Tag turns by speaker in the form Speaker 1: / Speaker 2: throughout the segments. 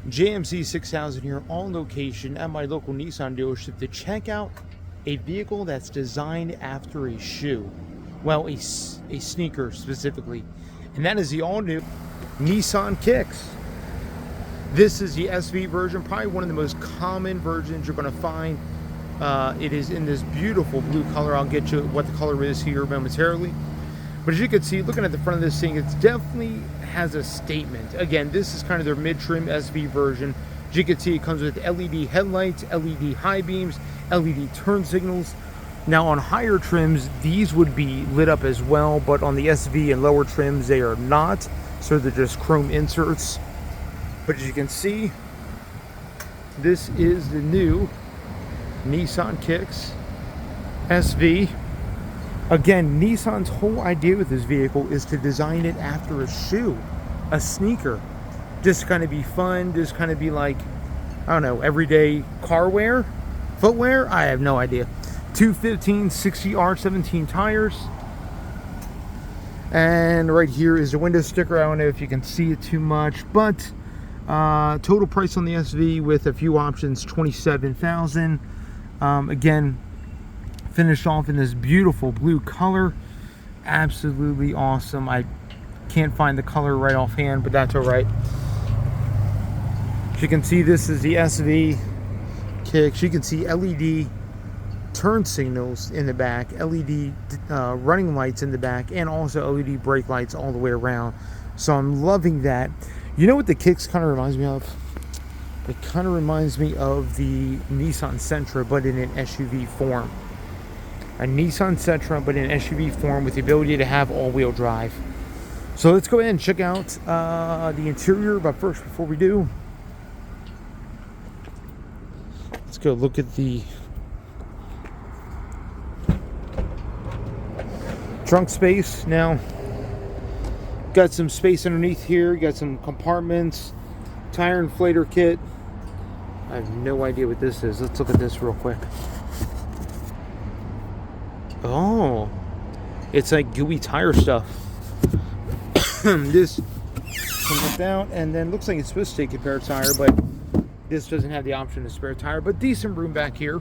Speaker 1: JMC 6000 here on location at my local Nissan dealership to check out a vehicle that's designed after a shoe. Well, a sneaker specifically. And that is the all-new Nissan Kicks. This is the SV version, probably one of the most common versions you're going to find. It is in this beautiful blue color. I'll get you what the color is here momentarily. But as you can see, looking at the front of this thing, it definitely has a statement. Again, this is kind of their mid-trim SV version. As you can see, it comes with LED headlights, LED high beams, LED turn signals. Now on higher trims, these would be lit up as well, but on the SV and lower trims, they are not. So they're just chrome inserts. But as you can see, this is the new Nissan Kicks SV. Again, Nissan's whole idea with this vehicle is to design it after a shoe, a sneaker. Just kind of be fun, just kind of be like, I don't know, everyday car wear, footwear? I have no idea. 215 60R17 tires. And right here is the window sticker. I don't know if you can see it too much, but total price on the SV with a few options, $27,000. Again, finished off in this beautiful blue color. Absolutely awesome. I can't find the color right offhand, but that's all right. As you can see, this is the SV Kicks. You can see LED turn signals in the back, LED running lights in the back, and also LED brake lights all the way around. So I'm loving that. You know what the Kicks kind of reminds me of? It kind of reminds me of the Nissan Sentra, but in an SUV form. A Nissan Sentra, but in SUV form with the ability to have all-wheel drive. So let's go ahead and check out the interior. But first, before we do, let's go look at the trunk space. Now, got some space underneath here. You got some compartments, tire inflator kit. I have no idea what this is. Let's look at this real quick. Oh, it's like gooey tire stuff. This comes out, and then looks like it's supposed to take a spare tire, but this doesn't have the option of spare tire. But decent room back here.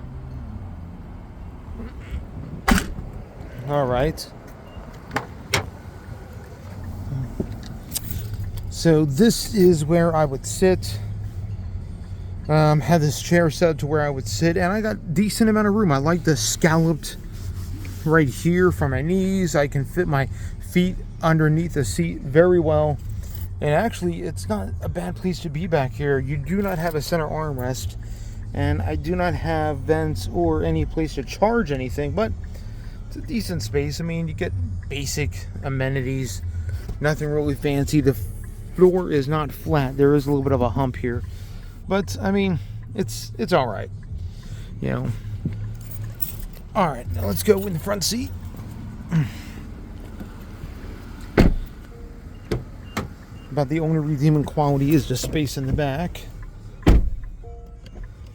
Speaker 1: All right. So this is where I would sit. Had this chair set to where I would sit, and I got decent amount of room. I like the scalloped right here for my knees. I can fit my feet underneath the seat very well, and actually it's not a bad place to be back here. You do not have a center armrest, and I do not have vents or any place to charge anything, but it's a decent space. I mean, you get basic amenities, nothing really fancy. The floor is not flat. There is a little bit of a hump here, but I mean, it's all right, you know. All right, now let's go in the front seat. About the only redeeming quality is the space in the back.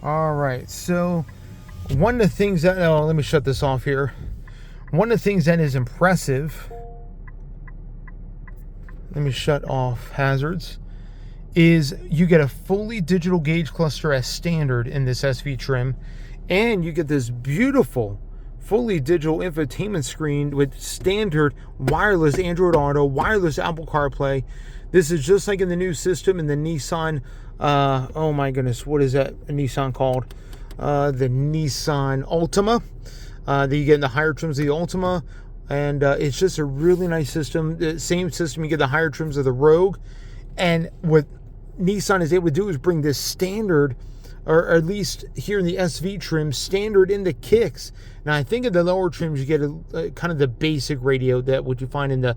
Speaker 1: All right, so one of the things that, oh, let me shut this off here. One of the things that is impressive, let me shut off hazards, is you get a fully digital gauge cluster as standard in this SV trim, and you get this beautiful fully digital infotainment screen with standard wireless Android Auto, wireless Apple CarPlay. This is just like in the new system in the Nissan, oh my goodness, what is that Nissan called? The Nissan Altima, that you get in the higher trims of the Altima. And it's just a really nice system. The same system you get the higher trims of the Rogue. And what Nissan is able to do is bring this standard, or at least here in the SV trim, standard in the Kicks. Now I think in the lower trims you get a kind of the basic radio that would you find in the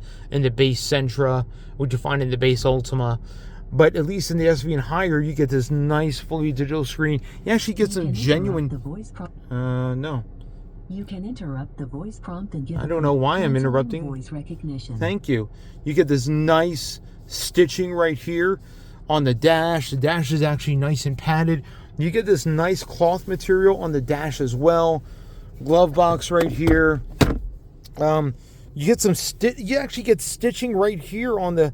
Speaker 1: base Sentra, would you find in the base Ultima. But at least in the SV and higher, you get this nice fully digital screen. You actually get some genuine. No.
Speaker 2: You can interrupt the voice prompt and give.
Speaker 1: I don't know why I'm interrupting.
Speaker 2: Voice recognition.
Speaker 1: Thank you. You get this nice stitching right here on the dash. The dash is actually nice and padded. You get this nice cloth material on the dash as well. Glove box right here. You get some you actually get stitching right here on the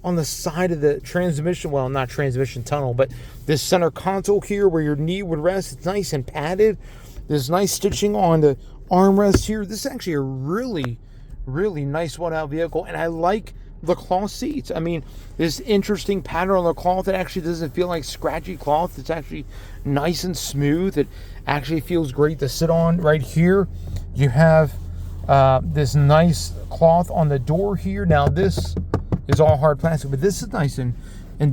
Speaker 1: on the side of the transmission, well, not transmission tunnel, but this center console here where your knee would rest. It's nice and padded. There's nice stitching on the armrest here. This is actually a really, really nice one-out vehicle, and I like the cloth seats. I mean, this interesting pattern on the cloth that actually doesn't feel like scratchy cloth. It's actually nice and smooth. It actually feels great to sit on. Right here, you have this nice cloth on the door here. Now, this is all hard plastic, but this is nice and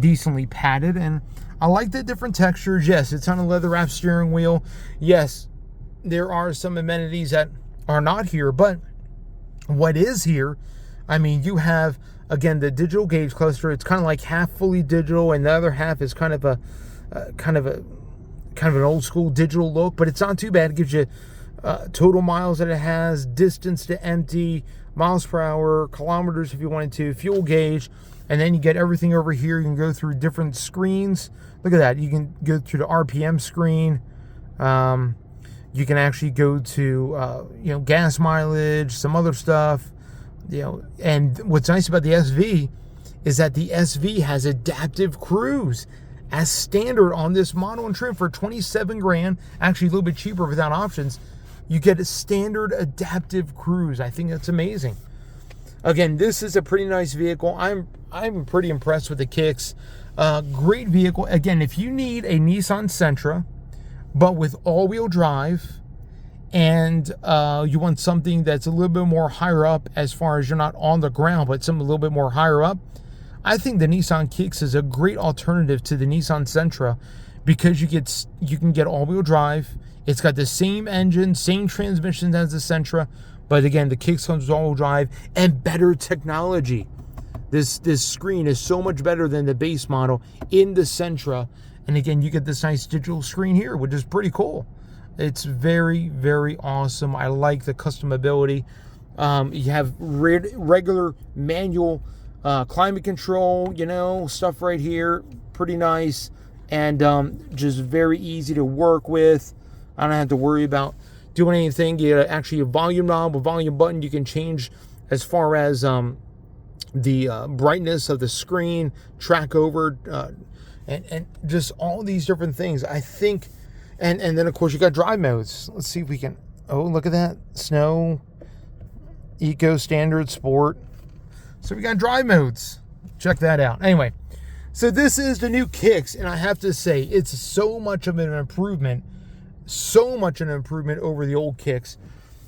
Speaker 1: decently padded, and I like the different textures. Yes, it's on a leather wrap steering wheel. Yes, there are some amenities that are not here, but what is here, I mean, you have, again, the digital gauge cluster. It's kind of like half fully digital, and the other half is kind of an old school digital look, but it's not too bad. It gives you total miles that it has, distance to empty, miles per hour, kilometers if you wanted to, fuel gauge, and then you get everything over here. You can go through different screens. Look at that. You can go through the RPM screen. You can actually go to gas mileage, some other stuff. And what's nice about the SV is that the SV has adaptive cruise as standard on this model and trim for 27 grand. Actually, a little bit cheaper without options. You get a standard adaptive cruise. I think that's amazing. Again, this is a pretty nice vehicle. I'm pretty impressed with the Kicks. Great vehicle. Again, if you need a Nissan Sentra, but with all-wheel drive, and you want something that's a little bit more higher up as far as you're not on the ground, but something a little bit more higher up, I think the Nissan Kicks is a great alternative to the Nissan Sentra because you can get all-wheel drive. It's got the same engine, same transmission as the Sentra, but again, the Kicks comes with all-wheel drive and better technology. This screen is so much better than the base model in the Sentra, and again, you get this nice digital screen here, which is pretty cool. It's very, very awesome. I like the customability. You have regular manual climate control, stuff right here. Pretty nice, and just very easy to work with. I don't have to worry about doing anything. You actually a volume knob, a volume button you can change as far as the brightness of the screen, track over, and just all these different things. I think, and then of course you got drive modes. Let's see if we can. Oh, look at that! Snow, Eco, Standard, Sport. So we got drive modes. Check that out. Anyway, so this is the new Kicks, and I have to say it's so much of an improvement. So much an improvement over the old Kicks.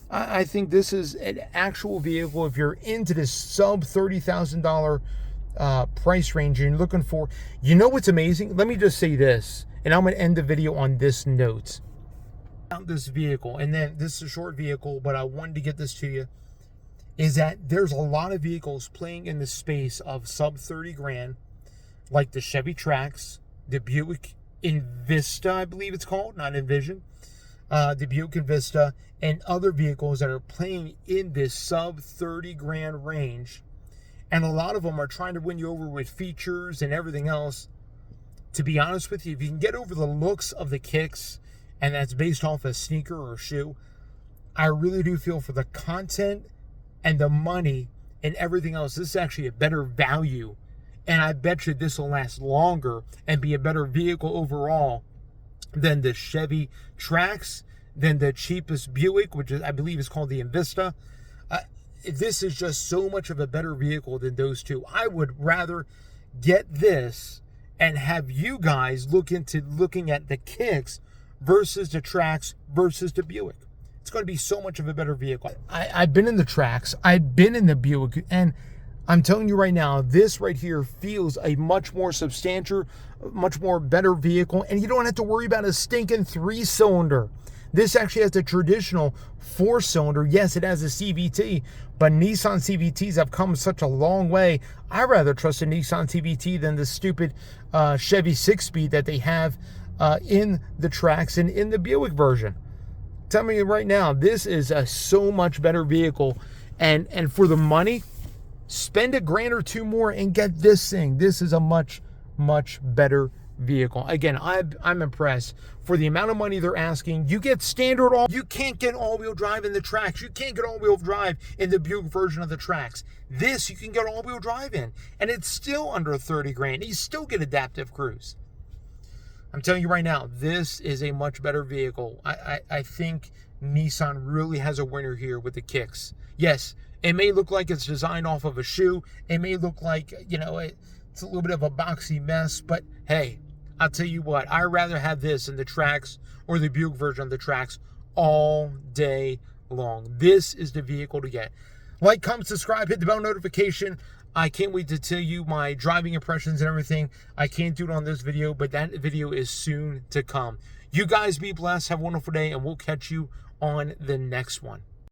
Speaker 1: I think this is an actual vehicle. If you're into this sub $30,000 price range and you're looking for, what's amazing? Let me just say this, and I'm going to end the video on this note. This vehicle, and then this is a short vehicle, but I wanted to get this to you, is that there's a lot of vehicles playing in the space of sub 30 grand, like the Chevy Trax, the Buick Envista, I believe it's called, not Envision. The Buick Envista, and other vehicles that are playing in this sub 30 grand range. And a lot of them are trying to win you over with features and everything else. To be honest with you, if you can get over the looks of the Kicks, and that's based off a sneaker or a shoe, I really do feel for the content and the money and everything else, this is actually a better value. And I bet you this will last longer and be a better vehicle overall than the Chevy Trax, than the cheapest Buick, which I believe is called the Envista. This is just so much of a better vehicle than those two. I would rather get this and have you guys look into looking at the Kicks versus the Trax versus the Buick. It's going to be so much of a better vehicle. I've been in the Trax, I've been in the Buick, and I'm telling you right now, this right here feels a much more substantial, much more better vehicle, and you don't have to worry about a stinking 3-cylinder. This actually has the traditional 4-cylinder. Yes, it has a CVT, but Nissan CVTs have come such a long way. I'd rather trust a Nissan CVT than the stupid Chevy 6-speed that they have in the Trax and in the Buick version. Tell me right now, this is a so much better vehicle, and for the money, spend $1,000 or $2,000 more and get this thing. This is a much, much better vehicle. Again, I'm impressed. For the amount of money they're asking, you get standard all. You can't get all-wheel drive in the Trax. You can't get all-wheel drive in the Buick version of the Trax. This you can get all-wheel drive in, and it's still under 30 grand. You still get adaptive cruise. I'm telling you right now, this is a much better vehicle. I think Nissan really has a winner here with the Kicks. Yes, it may look like it's designed off of a shoe. It may look like, you know, it's a little bit of a boxy mess, but hey, I'll tell you what, I'd rather have this in the Trax or the Buick version of the Trax all day long. This is the vehicle to get. Like, comment, subscribe, hit the bell notification. I can't wait to tell you my driving impressions and everything. I can't do it on this video, but that video is soon to come. You guys be blessed. Have a wonderful day, and we'll catch you on the next one.